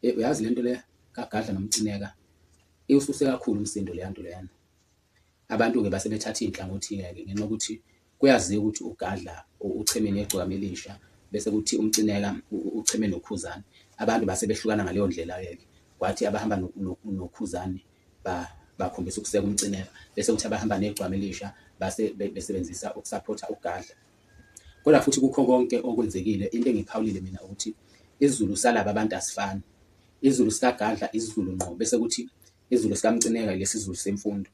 Uyazi lento le kagadla nomcineka iwususe kakhulu umsindo leyanto leyana. Abantu-ke base bethatha iy'nhlangothi-ke ngenxa yokuthi kuyaziwa ukuthi ugadla ucheme negcwame elisha bese kuthi umcineka ucheme nokhuzane. Abantu base behlukana ngaleyo ndlela-ke kwathi abahamba nokhuzane bakhombisa ukuseka umcineka bese kuthi abahamba negcwame elisha base besebenzisa ukusaphotha ugadla. Kodwa futhi kukho konke okwenzekile into engiyiphawulile mina ukuthi isiZulu salaba abantu asifani. IsiZulu sikagadla isiZulu ngqo bese kuthi isiZulu sikamcineka lesiZulu semfundo.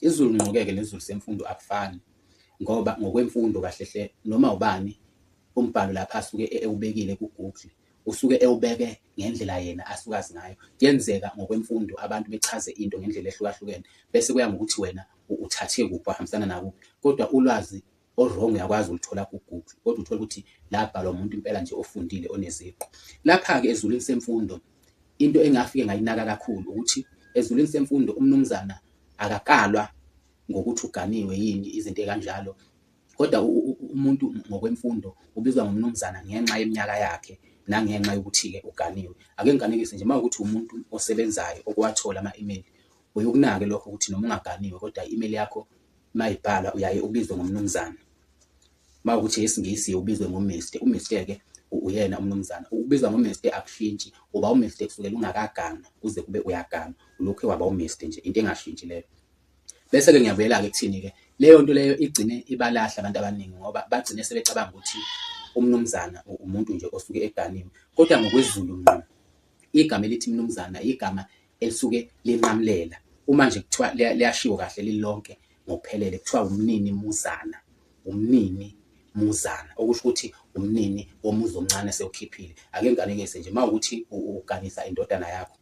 IsiZulu ngqo-ke nesiZulu semfundo akufani ngoba ngokwemfundo kahle hle noma ubani umbhalo lapha asuke ewubekile ku-Google usuke ewubeke ngendlela yena asuka azi ngayo. Kuyenzeka ngokwemfundo abantu bechaze into ngendlela ehlukahlukene bese kuya ngokuthi wena uthathe kuphi wahambisana nakuphi. Kodwa ulwazi o-wrong uyakwazi ulithola ku-Google kodwa uthola ukuthi labhalwa umuntu impela nje ofundile oneziqu. Lapha-ke ezulwini semfundo into engafike ngayinaka kakhulu ukuthi ezulwini semfundo umnumzana akakalwa ngokuthi uganiwe yini izinto ekanjalo. Kodwa umuntu ngokwemfundo ubizwa ngomnumzana ngenxa yeminyaka yakhe nangenxa yokuthi-ke uganiwe. Ake ngiganekise nje mawukuthi umuntu osebenzayo okwathola ama-email uyokunake lokho ukuthi noma ungaganiwe kodwa i-email yakho mayibhala uyaye ubizwe ngomnumzana. Mawukuthi yesingisi ubizwe ngo-Mr. U-Mr-ke uyena umnumzana. Ubizwa ngo-Mr akushintshi uba u-Mr kusukela ungakaganwa uze kube uyaganwa ulokhu waba u-Mr nje into engashintshi leyo. Bese-ke ngiyabuyela-ke kuthini-ke leyo nto leyo igcine ibalahla abantu abaningi ngoba bagcine sebecabanga ukuthi umnumzana umuntu nje osuke eganiwe. Kodwa ngokwesiZulu ngqo igama elithi mnumzana igama elisuke linqamulela. Uma nje kuthiwa liyashiwo kahle lilonke ngokuphelele kuthiwa umnini muzana, umnini muzana okusho ukuthi umnini womuzi omncane sewukhiphile. Ake ngiganekise nje mawukuthi uganisa indodana yakho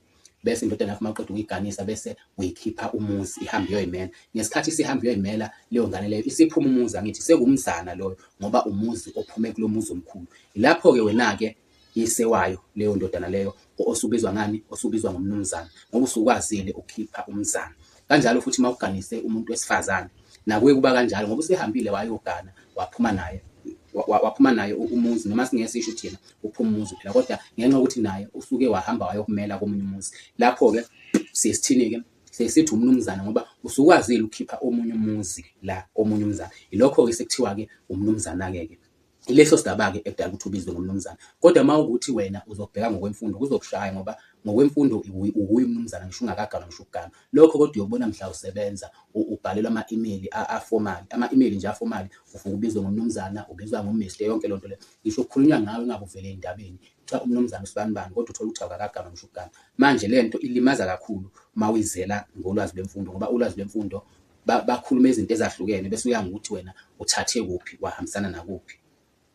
bese indodana yakho maqeda ukuyiganisa bese uyikhipha umuzi ihambe iyoyimela. Ngesikhathi isihambe iyoyimela leyo ngane leyo isiphuma umuzi angithi sekumzana loyo ngoba umuzi ophume kulo muzi omkhulu. Lapho-ke wena-ke yisewayo leyo ndodana leyo osubizwa ngani osubizwa ngomnumzana ngoba usukwazile ukukhipha umzana. Kanjalo futhi mawuganise umuntu wesifazane nakuye kuba kanjalo ngoba usehambile wayogana waphuma naye umuzi noma singesisho ukuthi yena uphuma umuzi phela kodwa ngenxa yokuthi naye usuke wahamba wayokumela komunye umuzi. Lapho-ke sesithini-ke sesithi umnumzana ngoba usukwazile ukukhipha omunye umuzi la omunye umzana. Ilokho-ke sekuthiwa-ke umnumzana-ke ileso sigaba-ke ekudala ukuthi ubizwe ngomnumzana. Kodwa mawukuthi wena uzobheka ngokwemfundo kuzokushaya ngoba ngokwemfundo ukuye umnumzana ngisho ungakaganwa ngisho ukuganwa. Lokho kodwa uyobona mhla usebenza ubhalelwa ama-email afomali ama-email nje afomali ufike ubizwe ngomnumzana ubizwa ngo-Mr yonke lonto le ngisho ukukhulunywa ngawe ngabe uvele ey'ndabeni kuthiwa umnumzana usibanibani kodwa uthola ukuthi awukakaganwa ngisho ukuganwa. Manje le nto ilimaza kakhulu mawuyizela ngolwazi lwemfundo ngoba ulwazi lwemfundo bakhuluma izinto ezahlukene bese uya ngokuthi wena uthathe kuphi wahambisana nakuphi.